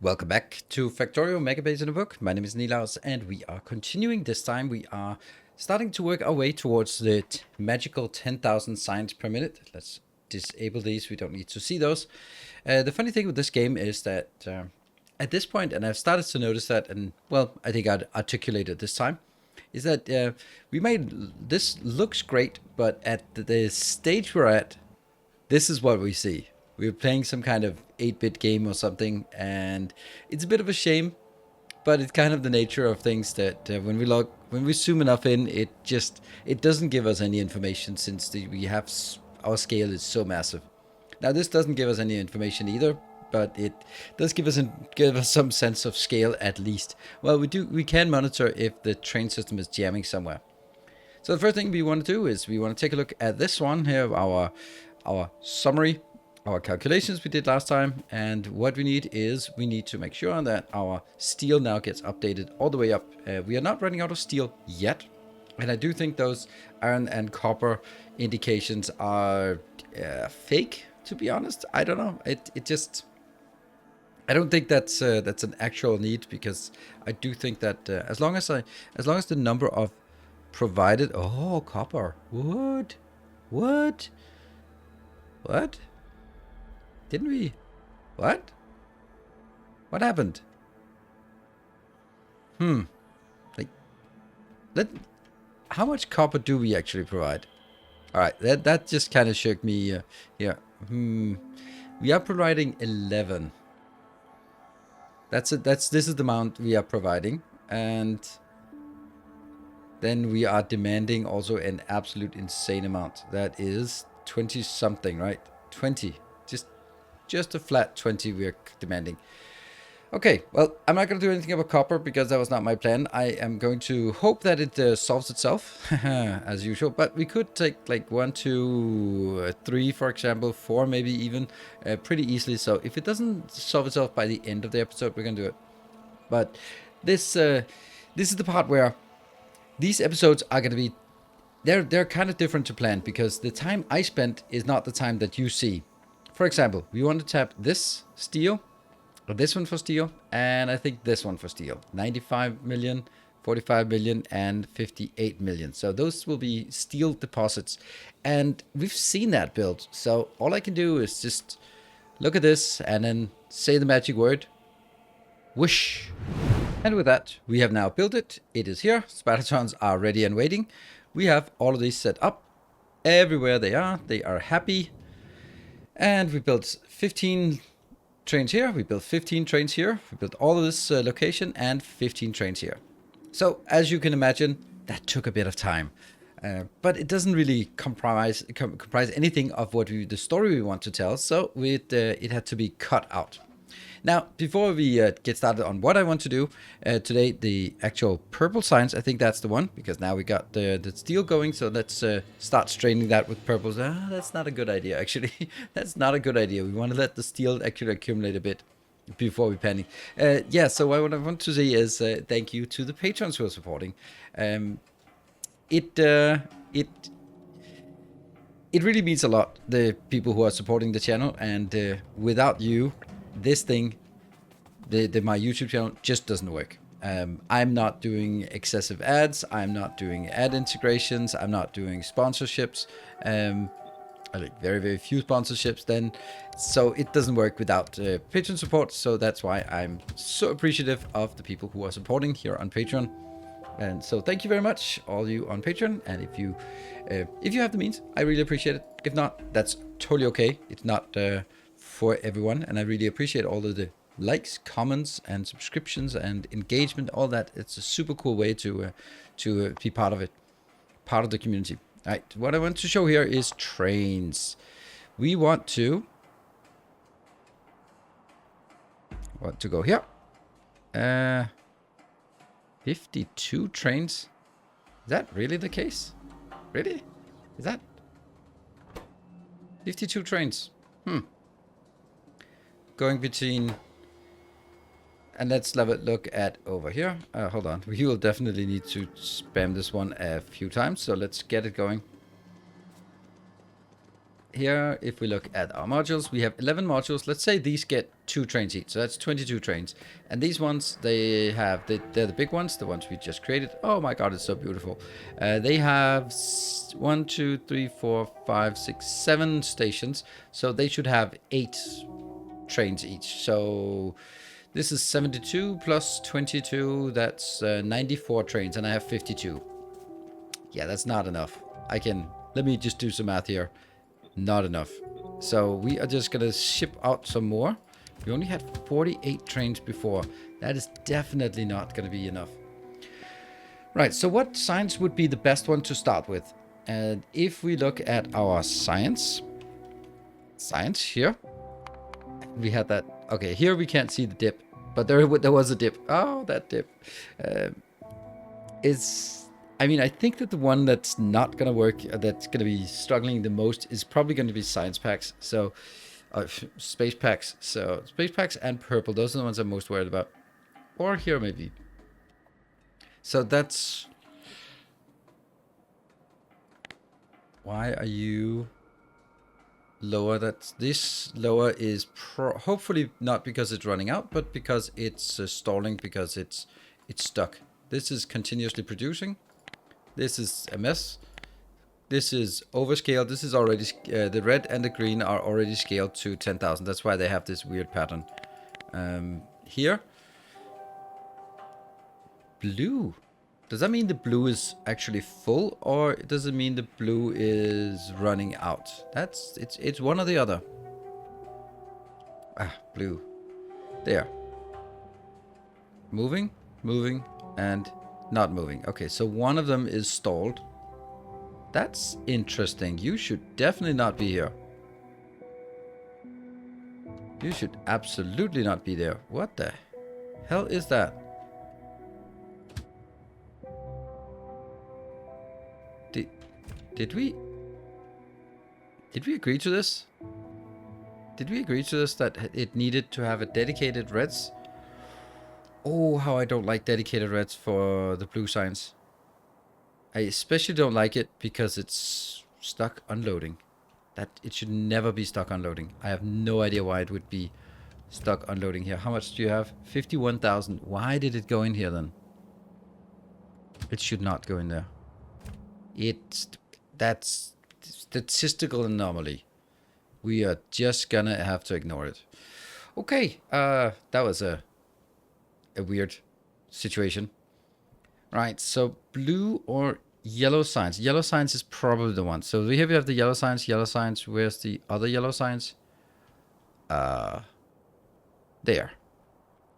Welcome back to Factorio Megabase-In-A-Book. My name is Nilaus, and we are continuing. This time we are starting to work our way towards the magical 10,000 signs per minute. Let's disable these, we don't need to see those. The funny thing with this game is that at this point, and I've started to notice that, and well, I think I'd articulate it this time, is that we made, this looks great, but at the stage we're at, this is what we see. We're playing some kind of 8-bit game or something, and it's a bit of a shame, but it's kind of the nature of things that when we zoom enough in, it doesn't give us any information since our scale is so massive. Now this doesn't give us any information either, but it does give us some sense of scale at least. Well, we can monitor if the train system is jamming somewhere. So the first thing we want to do is we want to take a look at this one here, our summary, our calculations we did last time, and what we need to make sure that our steel now gets updated all the way up. We are not running out of steel yet, and I do think those iron and copper indications are fake, to be honest. I don't know. I don't think that's an actual need, because I do think that as long as the number of provided copper what didn't we? What happened? How much copper do we actually provide? All right, that just kind of shook me. We are providing 11. This is the amount we are providing, and then we are demanding also an absolute insane amount. That is 20 something, right? 20. Just a flat 20 we're demanding. Okay, well, I'm not going to do anything about copper because that was not my plan. I am going to hope that it solves itself, as usual. But we could take like 1, 2, 3, for example, 4 maybe even, pretty easily. So if it doesn't solve itself by the end of the episode, we're going to do it. But this is the part where these episodes are going to be, they're kind of different to plan, because the time I spent is not the time that you see. For example, we want to tap this steel, or this one for steel, and I think this one for steel. 95 million, 45 million, and 58 million. So those will be steel deposits. And we've seen that build. So all I can do is just look at this and then say the magic word, whoosh. And with that, we have now built it. It is here. Spidertrons are ready and waiting. We have all of these set up. Everywhere they are happy. And we built 15 trains here. We built 15 trains here. We built all of this location and 15 trains here. So as you can imagine, that took a bit of time. But it doesn't really comprise anything of the story we want to tell. So it had to be cut out. Now, before we get started on what I want to do today, the actual purple signs, I think that's the one, because now we got the steel going. So let's start straining that with purples. That's not a good idea, actually. That's not a good idea. We want to let the steel actually accumulate a bit before we panic. So what I want to say is thank you to the patrons who are supporting. It really means a lot, the people who are supporting the channel, and without you, this thing, my YouTube channel just doesn't work. I'm not doing excessive ads. I'm not doing ad integrations. I'm not doing sponsorships. I like very, very few sponsorships then. So it doesn't work without Patreon support. So that's why I'm so appreciative of the people who are supporting here on Patreon. And so thank you very much, all you on Patreon. And if you have the means, I really appreciate it. If not, that's totally okay. It's not for everyone, and I really appreciate all of the likes, comments, and subscriptions and engagement, all that. It's a super cool way to be part of it, part of the community. All right, what I want to show here is trains. We want to go here. 52 trains. Is that really the case? Really? Is that 52 trains? Going between, and let's have a look at over here. Hold on, we will definitely need to spam this one a few times, so let's get it going. here, if we look at our modules, we have 11 modules. Let's say these get 2 trains each, so that's 22 trains. And these ones, they're the big ones, the ones we just created. Oh my god, it's so beautiful. They have 1, 2, 3, 4, 5, 6, 7 stations, so they should have 8 trains each. So this is 72 plus 22, that's 94 trains, and I have 52. Yeah, that's not enough. Let me just do some math here. Not enough. So we are just gonna ship out some more. We only had 48 trains before. That is definitely not gonna be enough. Right, so what science would be the best one to start with? And if we look at our science here, we had that. Okay, here we can't see the dip, but there was a dip. Oh, that dip I mean, I think that the one that's not going to work, that's going to be struggling the most, is probably going to be science packs. So, space packs. So, space packs and purple, those are the ones I'm most worried about. Or here, maybe. So, that's... Why are you lower? This lower is hopefully not because it's running out, but because it's stalling, because it's stuck. This is continuously producing. This is a mess. This is overscaled. This is already, the red and the green are already scaled to 10,000. That's why they have this weird pattern. Here. Blue. Does that mean the blue is actually full, or does it mean the blue is running out? It's one or the other. Ah, blue. There. Moving, and not moving. Okay, so one of them is stalled. That's interesting. You should definitely not be here. You should absolutely not be there. What the hell is that? Did we agree to this? Did we agree to this, that it needed to have a dedicated reds? Oh, how I don't like dedicated reds for the blue signs. I especially don't like it because it's stuck unloading. That it should never be stuck unloading. I have no idea why it would be stuck unloading here. How much do you have? 51,000. Why did it go in here then? It should not go in there. That's statistical anomaly. We are just gonna have to ignore it. Okay, that was a weird situation. Right, so blue or yellow signs. Yellow signs is probably the one. So here we have the yellow signs. Yellow signs. Where's the other yellow signs? There.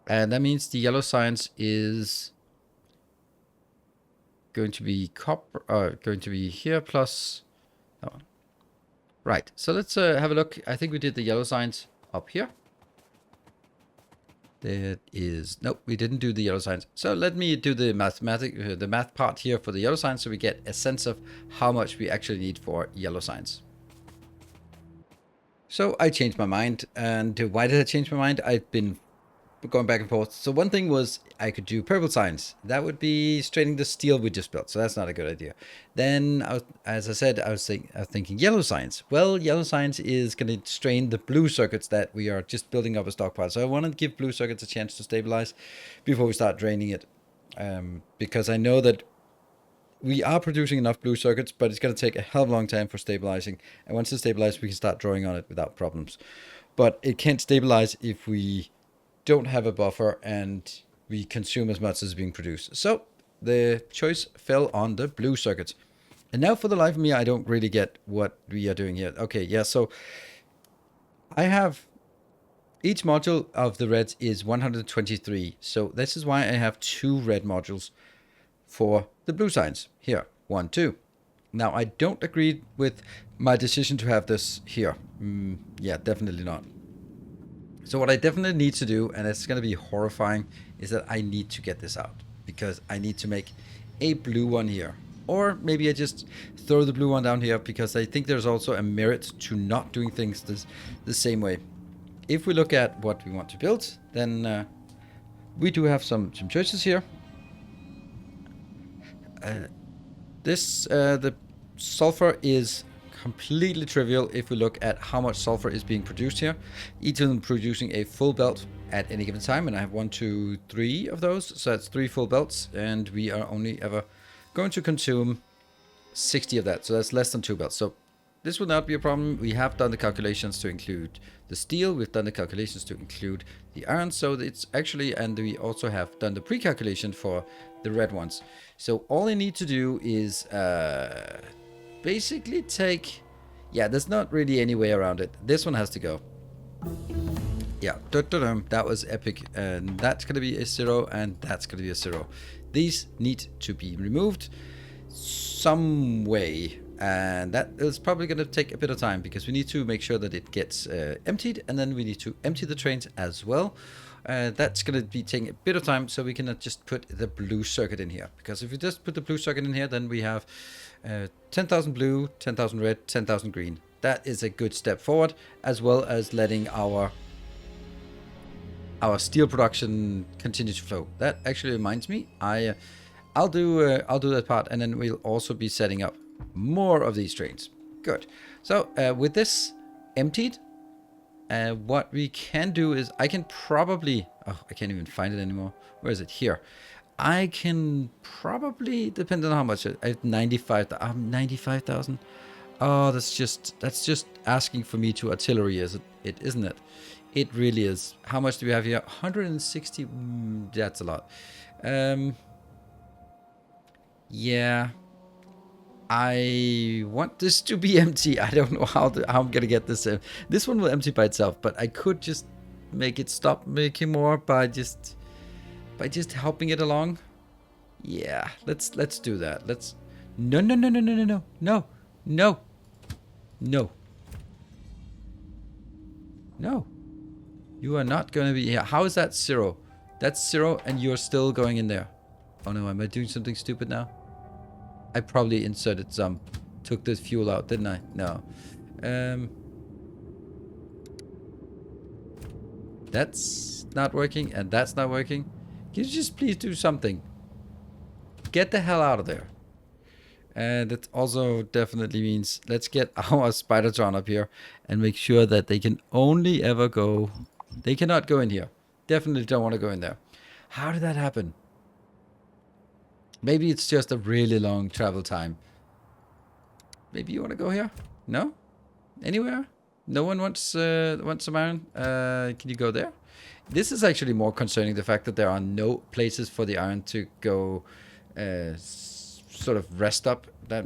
And that means the yellow signs is going to be copper, going to be here plus that one. Right, so let's have a look. I think we did the yellow signs up here. That is, nope, we didn't do the yellow signs. So let me do the math part here for the yellow signs, so we get a sense of how much we actually need for yellow signs. So I changed my mind, and why did I change my mind? I've been going back and forth. So one thing was I could do purple signs. That would be straining the steel we just built, so that's not a good idea. Then, as I said, I was thinking yellow signs. Well, yellow signs is going to strain the blue circuits that we are just building up a stockpile. So I want to give blue circuits a chance to stabilize before we start draining it. Because I know that we are producing enough blue circuits, but it's going to take a hell of a long time for stabilizing. And once it's stabilized, we can start drawing on it without problems. But it can't stabilize if we don't have a buffer and we consume as much as is being produced. So the choice fell on the blue circuits. And now for the life of me, I don't really get what we are doing here. Okay, yeah, so I have each module of the reds is 123. So this is why I have 2 red modules for the blue signs. Here, 1, 2. Now I don't agree with my decision to have this here. Yeah, definitely not. So what I definitely need to do, and it's going to be horrifying, is that I need to get this out. Because I need to make a blue one here. Or maybe I just throw the blue one down here, because I think there's also a merit to not doing things the same way. If we look at what we want to build, then we do have some choices here. The sulfur is completely trivial if we look at how much sulfur is being produced here. Each of them producing a full belt at any given time, and I have 1, 2, 3 of those, so that's 3 full belts, and we are only ever going to consume 60 of that, so that's less than 2 belts. So this will not be a problem. We have done the calculations to include the steel, we've done the calculations to include the iron, so it's actually, and we also have done the pre-calculation for the red ones. So all I need to do is basically take, yeah, there's not really any way around it. This one has to go. Yeah, that was epic, and that's gonna be a 0, and that's gonna be a 0. These need to be removed some way, and that is probably gonna take a bit of time because we need to make sure that it gets emptied, and then we need to empty the trains as well. That's gonna be taking a bit of time, so we cannot just put the blue circuit in here, because if we just put the blue circuit in here, then we have 10,000 blue, 10,000 red, 10,000 green. That is a good step forward, as well as letting our steel production continue to flow. That actually reminds me, I'll do that part, and then we'll also be setting up more of these trains. Good. So with this emptied, what we can do is I can probably, oh, I can't even find it anymore. Where is it? Here. I can probably, depending on how much, I have 95,000. Oh, that's just asking for me to artillery, isn't it? It really is. How much do we have here? 160. That's a lot. Yeah. I want this to be empty. I don't know how I'm gonna get this in. This one will empty by itself, but I could just make it stop making more by just helping it along. Yeah, let's do that. Let's. No. You are not going to be here. How is that 0? That's 0, and you're still going in there. Oh no, am I doing something stupid now? I probably inserted some. Took the fuel out, didn't I? No. That's not working, and that's not working. Can you just please do something? Get the hell out of there. And it also definitely means let's get our spidertron up here and make sure that they can only ever go. They cannot go in here. Definitely don't want to go in there. How did that happen? Maybe it's just a really long travel time. Maybe you want to go here? No? Anywhere? No one wants some iron? Can you go there? This is actually more concerning, the fact that there are no places for the iron to go sort of rest up. That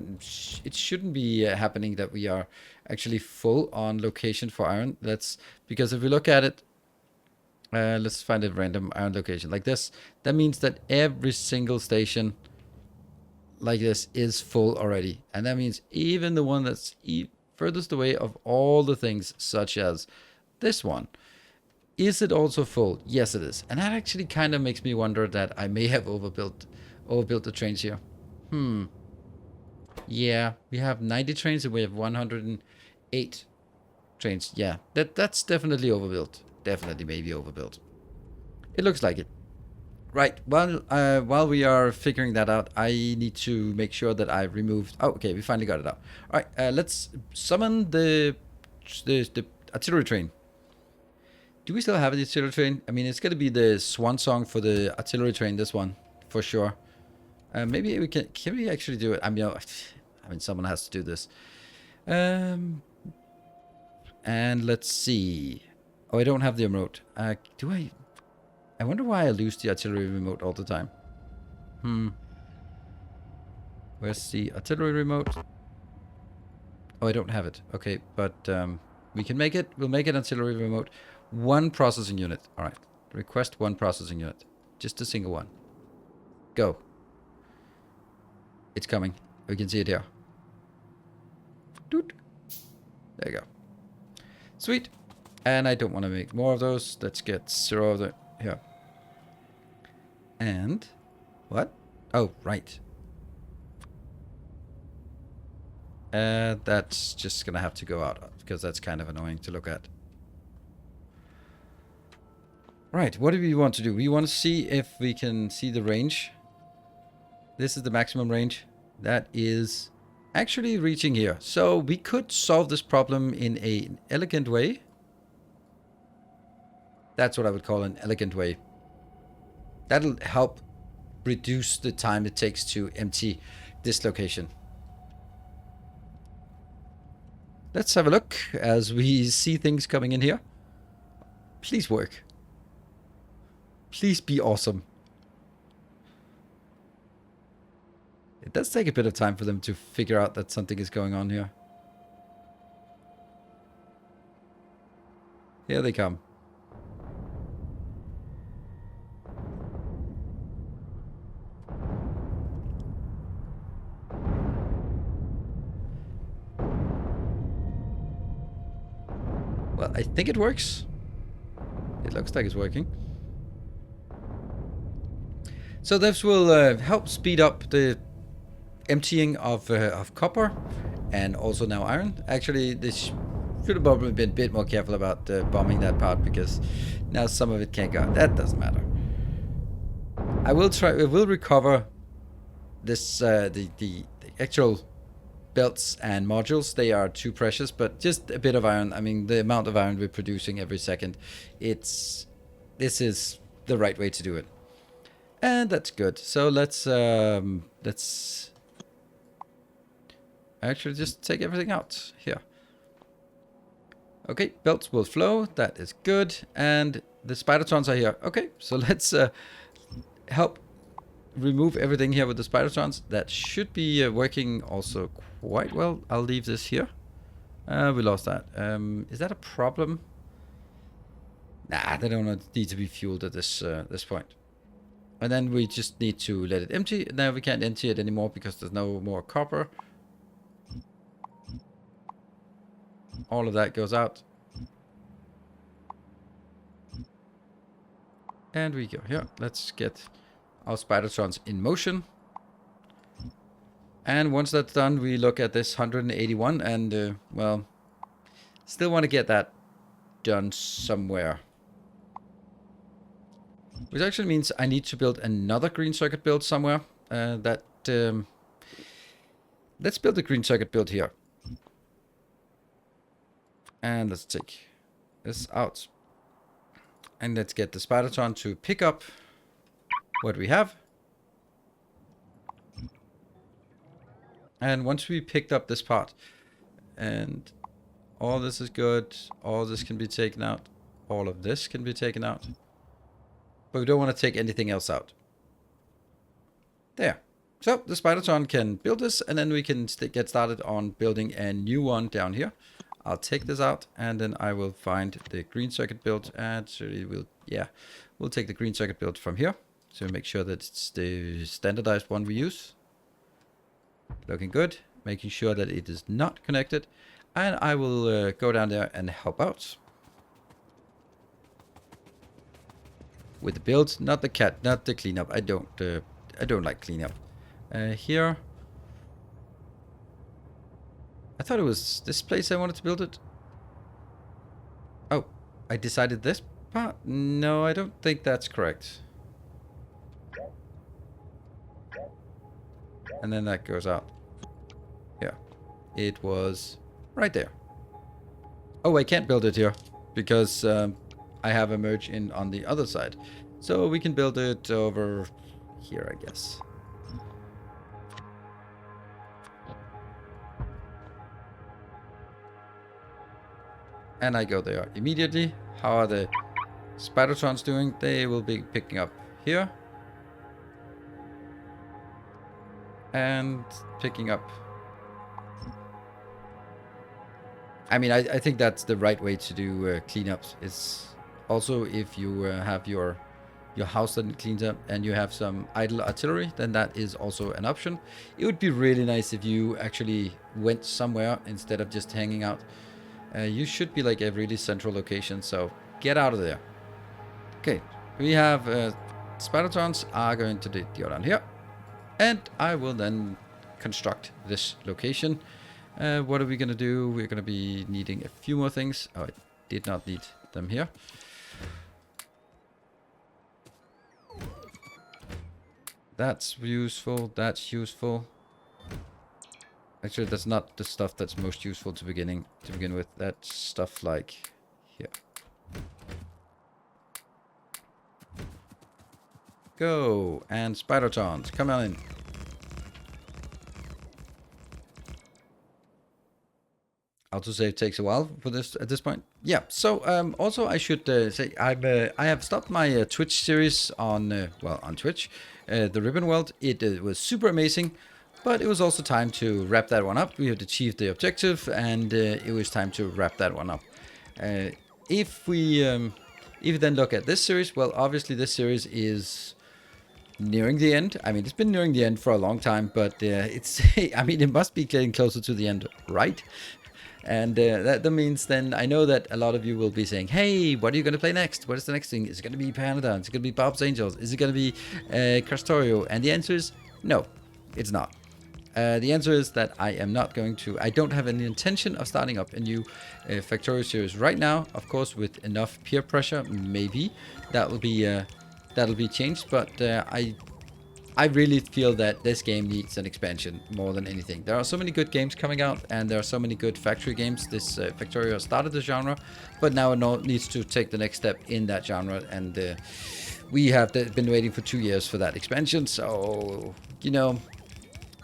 it shouldn't be happening that we are actually full on location for iron. That's because if we look at it, let's find a random iron location like this. That means that every single station like this is full already, and that means even the one that's furthest away of all the things, such as this one, is it also full? Yes, it is, and that actually kind of makes me wonder that I may have overbuilt the trains here. Yeah, we have 90 trains and we have 108 trains. Yeah, that's definitely overbuilt. Definitely maybe overbuilt. It looks like it. Right, while we are figuring that out, I need to make sure that I removed... Oh, okay, we finally got it out. All right, let's summon the artillery train. Do we still have the artillery train? I mean, it's going to be the swan song for the artillery train, this one, for sure. Maybe we can we actually do it? I mean, someone has to do this. And let's see. Oh, I don't have the remote. Do I? I wonder why I lose the artillery remote all the time. Where's the artillery remote? Oh, I don't have it. Okay, but we can make it. We'll make an artillery remote. 1 processing unit. All right. Request 1 processing unit. Just a single one. Go. It's coming. We can see it here. Doot. There you go. Sweet. And I don't want to make more of those. Let's get 0 of them here. And what? Oh, right. That's just gonna have to go out because that's kind of annoying to look at. Right, what do we want to do? We want to see if we can see the range. This is the maximum range. That is actually reaching here. So we could solve this problem in an elegant way. That's what I would call an elegant way. That'll help reduce the time it takes to empty this location. Let's have a look as we see things coming in here. Please work. Please be awesome. It does take a bit of time for them to figure out that something is going on here. Here they come. Well, I think it works. It looks like it's working. So this will help speed up the emptying of copper and also now iron. Actually, this should have probably been a bit more careful about bombing that part, because now some of it can't go. That doesn't matter. I will try. We will recover this the actual belts and modules. They are too precious, but just a bit of iron. I mean, the amount of iron we're producing every second, this is the right way to do it. And that's good. So let's actually just take everything out here. Okay, belts will flow. That is good. And the spidertrons are here. Okay, so let's help remove everything here with the spidertrons. That should be working also quite well. I'll leave this here. We lost that. Is that a problem? Nah, they don't need to be fueled at this point. And then we just need to let it empty. Now we can't empty it anymore because there's no more copper. All of that goes out. And we go here. Let's get our spidertrons in motion. And once that's done, we look at this 181 and, well, still want to get that done somewhere. Which actually means I need to build another green circuit build somewhere. Let's build the green circuit build here. And let's take this out. And let's get the spidertron to pick up what we have. And once we picked up this part, and all this is good, all this can be taken out, all of this can be taken out. But we don't want to take anything else out. There. So the spidertron can build this, and then we can get started on building a new one down here. I'll take this out, and then I will find the green circuit build, and so we'll take the green circuit build from here. So make sure that it's the standardized one we use. Looking good. Making sure that it is not connected. And I will go down there and help out. With the build, not the cleanup. I don't like cleanup. Here. I thought it was this place I wanted to build it. Oh, I decided this part? No, I don't think that's correct. And then that goes out. Yeah. It was right there. Oh, I can't build it here because I have a merge in on the other side. So we can build it over here, I guess. And I go there immediately. How are the spidertrons doing? They will be picking up here. And picking up. I mean, I think that's the right way to do cleanups. It's also if you have your house that cleans up and you have some idle artillery, then that is also an option. It would be really nice if you actually went somewhere instead of just hanging out. You should be like a really central location, so get out of there. Okay, we have spidertrons are going to go down here. And I will then construct this location. What are we going to do? We're going to be needing a few more things. Oh, I did not need them here. That's useful. That's useful. Actually, that's not the stuff that's most useful to begin with. That's stuff like here. Go and spidertrons, come on in. Autosave takes a while for this at this point. Yeah. So also I should say I have stopped my Twitch series on on Twitch, the Ribbon World. It was super amazing, but it was also time to wrap that one up. We had achieved the objective, and it was time to wrap that one up. If we then look at this series, well, obviously this series is nearing the end. I mean, it's been nearing the end for a long time, but it's I mean, it must be getting closer to the end, right? And that means then I know that a lot of you will be saying, hey, what are you going to play next? What is the next thing? Is it going to be Panada? Is it going to be Bob's Angels? Is it going to be Castorio? And the answer is no, it's not. The answer is that I am not going to. I don't have any intention of starting up a new Factorio series right now. Of course, with enough peer pressure, maybe that will be changed. But I really feel that this game needs an expansion more than anything. There are so many good games coming out, and there are so many good factory games. This Factorio started the genre, but now it needs to take the next step in that genre. And we have been waiting for 2 years for that expansion. So, you know,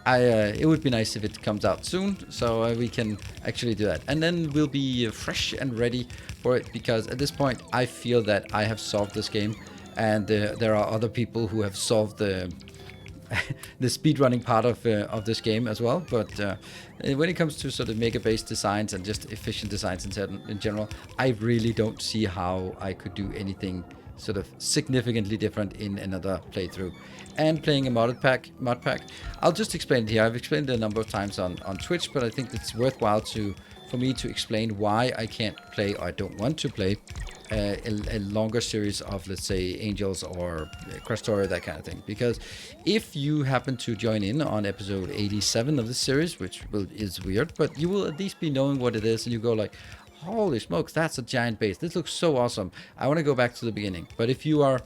it would be nice if it comes out soon, so we can actually do that. And then we'll be fresh and ready for it, because at this point, I feel that I have solved this game. And there are other people who have solved the speedrunning part of this game as well. But when it comes to sort of Megabase designs and just efficient designs in general, I really don't see how I could do anything sort of significantly different in another playthrough. And playing a mod pack, I'll just explain it here. I've explained it a number of times on Twitch, but I think it's worthwhile for me to explain why I can't play, or I don't want to play a longer series of, let's say, Angels or Castorio, that kind of thing. Because if you happen to join in on episode 87 of this series, which is weird, but you will at least be knowing what it is, and you go like, holy smokes, that's a giant base. This looks so awesome. I want to go back to the beginning. But if you are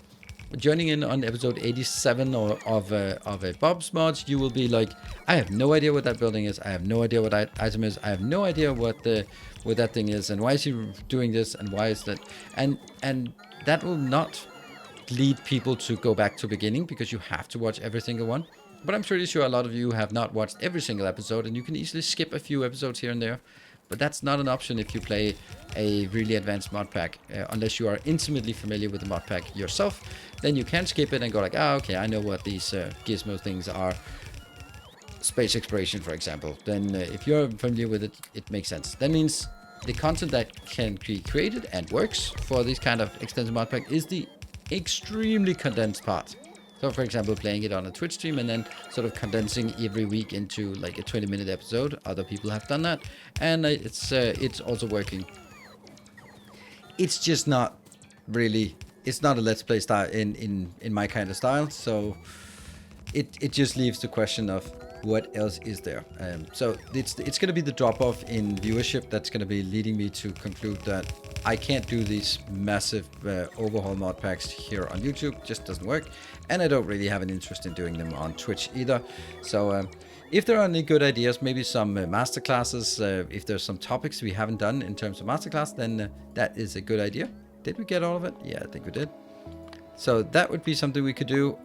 joining in on episode 87 of a Bob's mods, you will be like, I have no idea what that building is. I have no idea what that item is. I have no idea what that thing is, and why is he doing this, and why is that, and that will not lead people to go back to beginning, because you have to watch every single one. But I'm pretty sure a lot of you have not watched every single episode, and you can easily skip a few episodes here and there. But that's not an option if you play a really advanced mod pack, unless you are intimately familiar with the mod pack yourself. Then you can skip it and go like, okay, I know what these gizmo things are. Space exploration, for example. Then if you're familiar with it, it makes sense. That means the content that can be created and works for this kind of extended mod pack is the extremely condensed part. So, for example, playing it on a Twitch stream and then sort of condensing every week into like a 20-minute episode. Other people have done that, and it's also working. It's just not really. It's not a let's play style in my kind of style. So it just leaves the question of what else is there. So it's going to be the drop off in viewership that's going to be leading me to conclude that I can't do these massive overhaul mod packs here on YouTube. Just doesn't work. And I don't really have an interest in doing them on Twitch either. So if there are any good ideas, maybe some master classes, if there's some topics we haven't done in terms of masterclass, then that is a good idea. Did we get all of it? Yeah, I think we did. So that would be something we could do.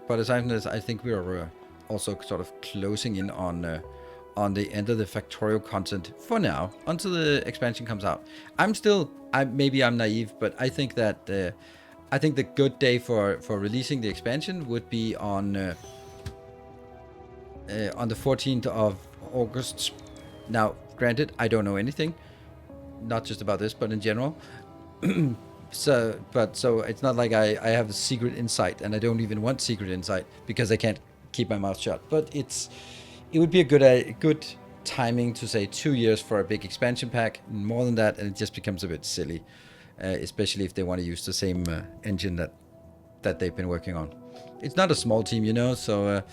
But aside from this, I think we are also sort of closing in on the end of the Factorio content for now, until the expansion comes out. Maybe I'm naive, but I think that I think the good day for releasing the expansion would be on the 14th of August. Now, granted, I don't know anything, not just about this, but in general. So it's not like I have a secret insight, and I don't even want secret insight because I can't keep my mouth shut. But it would be a good timing to say 2 years for a big expansion pack. More than that, and it just becomes a bit silly, especially if they want to use the same engine that they've been working on. It's not a small team, you know. So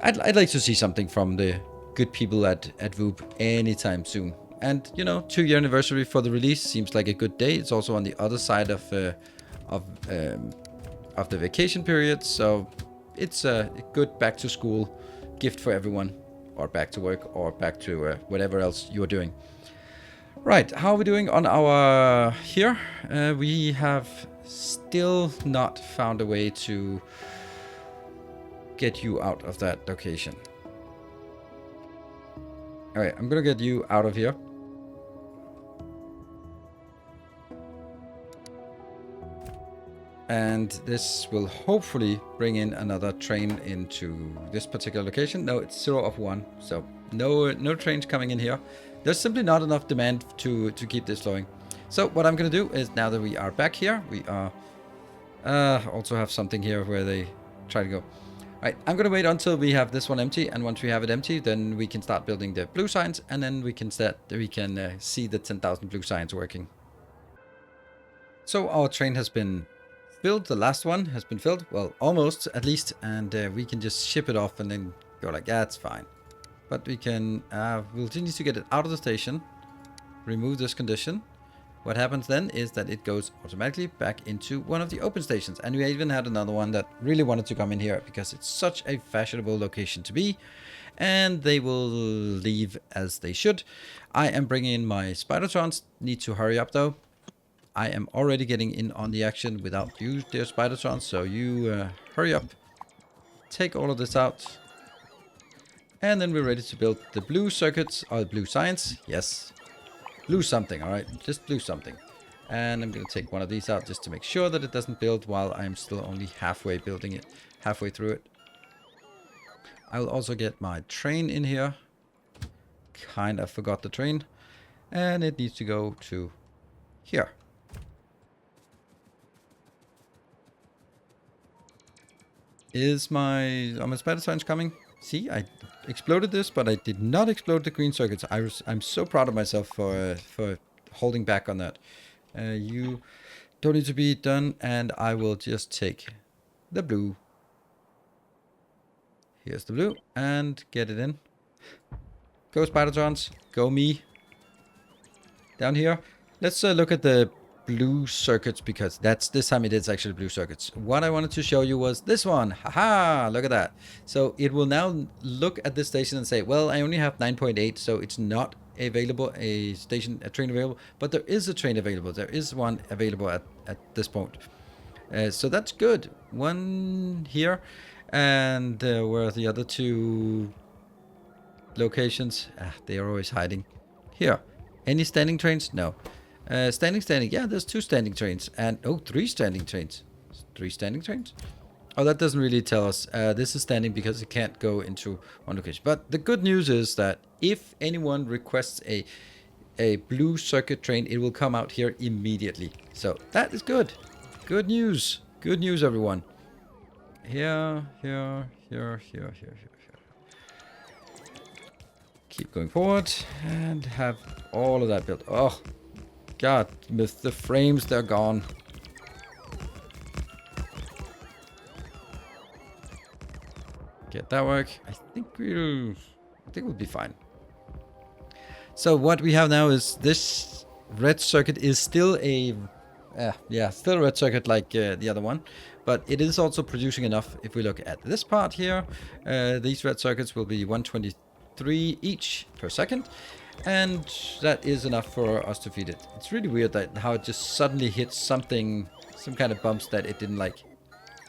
I'd like to see something from the good people at VOOP anytime soon. And 2-year anniversary for the release seems like a good day. It's also on the other side of the vacation period, so it's a good back to school gift for everyone. or back to work, or back to whatever else you're doing. Right, how are we doing on our here? We have still not found a way to get you out of that location. All right, I'm gonna get you out of here. And this will hopefully bring in another train into this particular location. No, it's 0 of 1, so no trains coming in here. There's simply not enough demand to keep this flowing. So what I'm going to do is, now that we are back here, we are also have something here where they try to go. All right, I'm going to wait until we have this one empty, and once we have it empty, then we can start building the blue signs, and then we can see the 10,000 blue signs working. So our train has been filled. The last one has been filled. Well, almost, at least. And we can just ship it off and then go like, yeah, it's fine. But we can, we'll need to get it out of the station. Remove this condition. What happens then is that it goes automatically back into one of the open stations. And we even had another one that really wanted to come in here because it's such a fashionable location to be. And they will leave as they should. I am bringing in my spidertrons. Need to hurry up though. I am already getting in on the action without you, dear spidertrons, so you hurry up. Take all of this out. And then we're ready to build the blue circuits, or the blue signs. Yes. Blue something, alright? Just blue something. And I'm going to take one of these out just to make sure that it doesn't build while I'm still only halfway building it, halfway through it. I will also get my train in here. Kind of forgot the train. And it needs to go to here. Are my spider signs coming? See, I exploded this, but I did not explode the green circuits. I'm so proud of myself for holding back on that. You don't need to be done, and I will just take the blue. Here's the blue, and get it in. Go spidertrons, go me. Down here, let's look at the blue circuits, because this time it is actually blue circuits. What I wanted to show you was this one. Haha, look at that. So it will now look at this station and say, well, I only have 9.8, so it's not available, a train available, but there is a train available. There is one available at this point. So that's good. One here, and where are the other two locations? They are always hiding. Here. Any standing trains? No. Standing. Yeah, there's 2 standing trains. And, 3 standing trains. 3 standing trains? Oh, that doesn't really tell us. This is standing because it can't go into one location. But the good news is that if anyone requests a blue circuit train, it will come out here immediately. So that is good. Good news. Good news, everyone. Here. Keep going forward and have all of that built. Oh, God, with the frames, they're gone. Get that work. I think we'll be fine. So what we have now is this red circuit is still still a red circuit like the other one, but it is also producing enough. If we look at this part here, these red circuits will be 123 each per second. And that is enough for us to feed it. It's really weird that how it just suddenly hits some kind of bumps that it didn't like.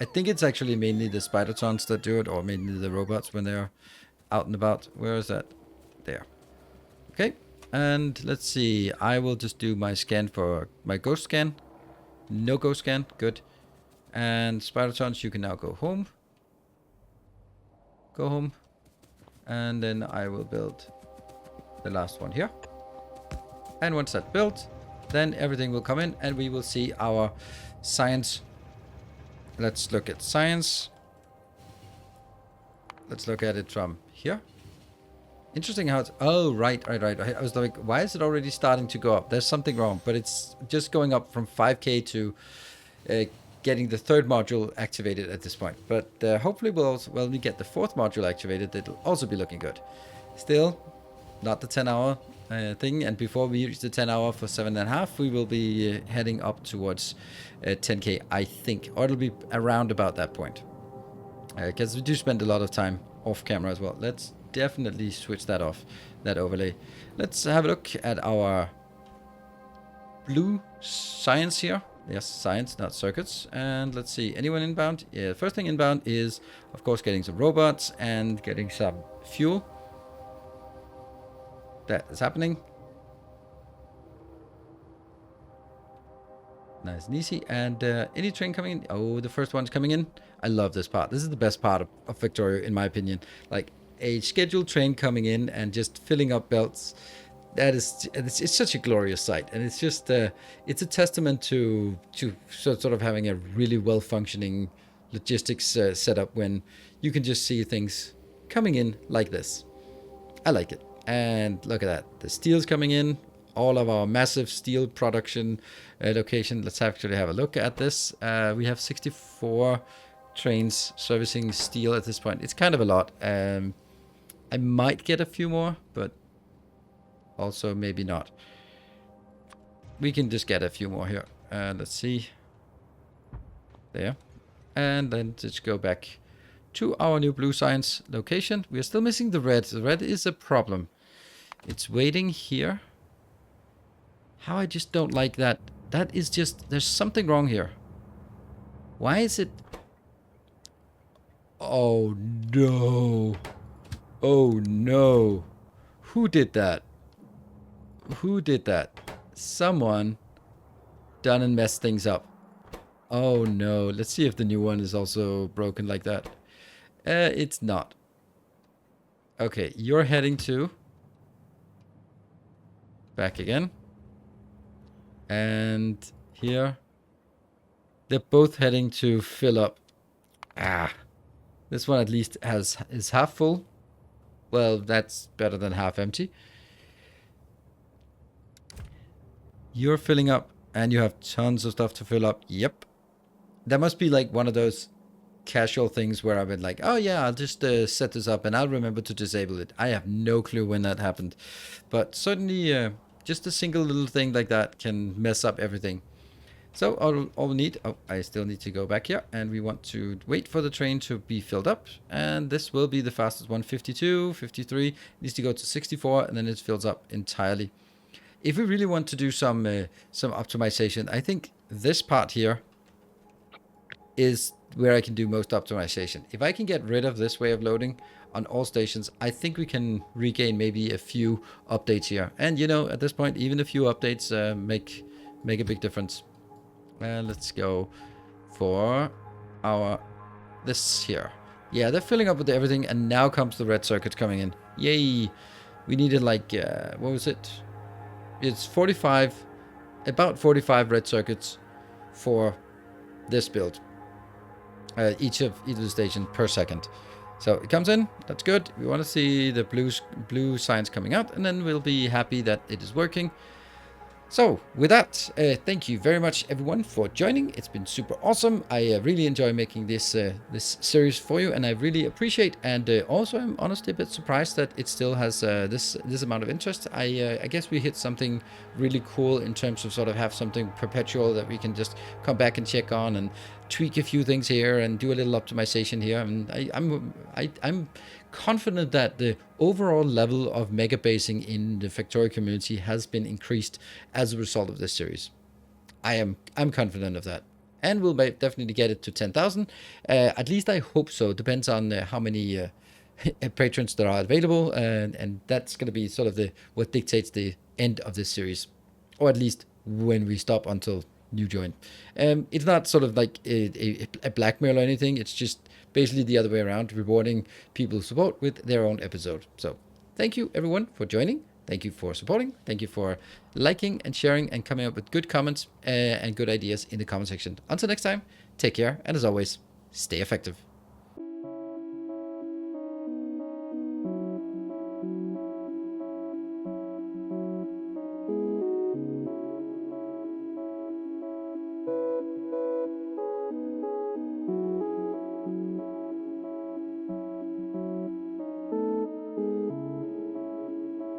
I think it's actually mainly the spidertrons that do it, or mainly the robots when they're out and about. Where is that? There. Okay, and let's see. I will just do my scan for my ghost scan. No ghost scan, good. And spidertrons, you can now go home. Go home. And then I will build the last one here. And once that's built, then everything will come in and we will see our science. Let's look at science. Let's look at it from here. Interesting how it's... Oh, right. I was like, why is it already starting to go up? There's something wrong, but it's just going up from 5K to getting the 3rd module activated at this point. But hopefully when we get the 4th module activated, it'll also be looking good. Still, not the 10-hour thing, and before we reach the 10-hour for 7.5, we will be heading up towards 10K, I think, or it'll be around about that point, because we do spend a lot of time off camera as well. Let's definitely switch that off, that overlay. Let's have a look at our blue science here. Yes, science, not circuits. And let's see, anyone inbound? Yeah, first thing inbound is, of course, getting some robots and getting some fuel. That is happening. Nice and easy. And any train coming in? Oh, the first one's coming in. I love this part. This is the best part of Factorio, in my opinion. Like a scheduled train coming in and just filling up belts. That is, it's such a glorious sight, and it's just it's a testament to sort of having a really well functioning logistics setup when you can just see things coming in like this. I like it. And look at that, the steel's coming in. All of our massive steel production location. Let's actually have a look at this. We have 64 trains servicing steel at this point. It's kind of a lot. I might get a few more, but also maybe not. We can just get a few more here. Let's see. There. And then just go back to our new blue science location. We are still missing the red. The red is a problem. It's waiting here. How I just don't like that. That is just, there's something wrong here. Why is it? Oh no. Oh no. Who did that? Who did that? Someone done and messed things up. Oh no. Let's see if the new one is also broken like that. It's not. Okay, you're heading to... Back again. And here. They're both heading to fill up. Ah. This one at least is half full. Well, that's better than half empty. You're filling up and you have tons of stuff to fill up. Yep. That must be like one of those casual things where I've been like, oh yeah, I'll just set this up and I'll remember to disable it. I have no clue when that happened. But certainly just a single little thing like that can mess up everything. So all we need, oh, I still need to go back here, and we want to wait for the train to be filled up, and this will be the fastest one. 52, 53, needs to go to 64, and then it fills up entirely. If we really want to do some optimization, I think this part here is where I can do most optimization. If I can get rid of this way of loading on all stations, I think we can regain maybe a few updates here. And you know, at this point, even a few updates make a big difference. Let's go for this here. Yeah, they're filling up with everything, and now comes the red circuits coming in. Yay! We needed like, what was it? It's 45, about 45 red circuits for this build. Each of the station per second. So it comes in, that's good. We want to see the blue signs coming out, and then we'll be happy that it is working. So with that, thank you very much everyone for joining. It's been super awesome. I really enjoy making this series for you, and I really appreciate. And also, I'm honestly a bit surprised that it still has this amount of interest. I guess we hit something really cool in terms of sort of have something perpetual that we can just come back and check on and tweak a few things here and do a little optimization here. And I'm confident that the overall level of megabasing in the Factorio community has been increased as a result of this series. I'm confident of that, and we'll definitely get it to 10,000. At least I hope so. Depends on how many patrons there are available, and that's going to be sort of what dictates the end of this series, or at least when we stop until you join. It's not sort of like a blackmail or anything. It's just basically the other way around, rewarding people's support with their own episode. So thank you everyone for joining. Thank you for supporting. Thank you for liking and sharing and coming up with good comments and good ideas in the comment section. Until next time, take care, and as always, stay effective.